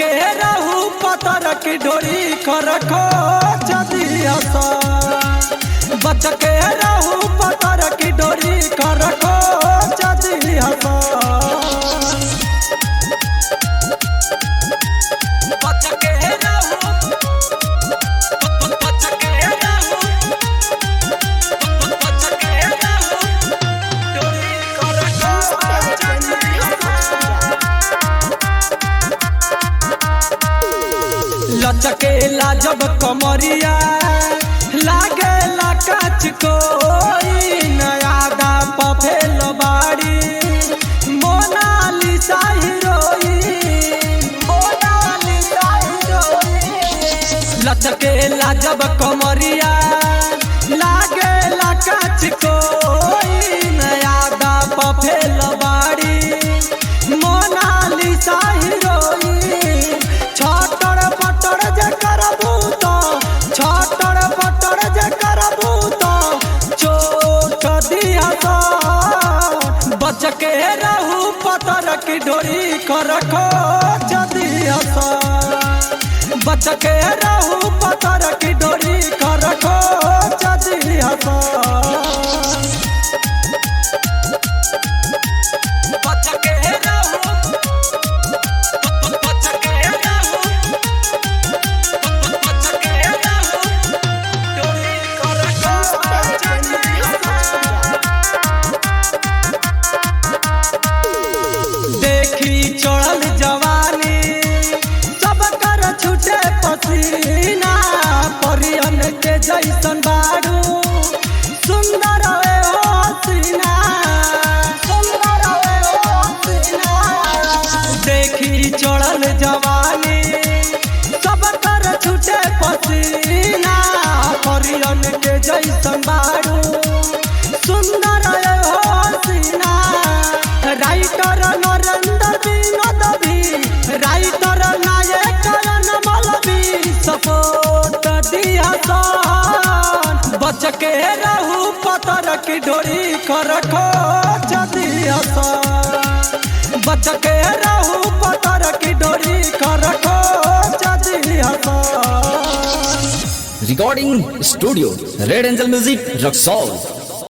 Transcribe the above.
के रहू पतर की डोरी कर रखो जदिया सा बच के रहू पतर की डोरी कर रखो जदिया सा लचकेला जब कमरिया लागेला काच कोई नया दा पफेल बाड़ी मोनालिसा हीरोइन लचकेला जब कमरिया लागेला काच कोई नया दा पफेल बाड़ी मोनालिसा हीरोइन छटर पटर जकर भूत छटर पटर जकर भूत चोट दिया बच के रहू पतर की डोरी कर रखो जदिया बच के रहू पतर की डोरी कर रखो जदिया बच के चढ़ल जवानी सब कर छूटे पसीना परियन के जैसन बारू सुंदर हसीना देखी चढ़ल जवानी सब कर छूटे पसीना परियन के जैसन बारू सुंदर हसीना राइटर नरेंद्र विनोद भी राइटर नायक नमल भी सपोर्ट दिया बच के रहू पतर की डोरी कर रखो जदिया बच के रहू पतर की डोरी कर रखो Jadia recording studio red angel music Raxaul.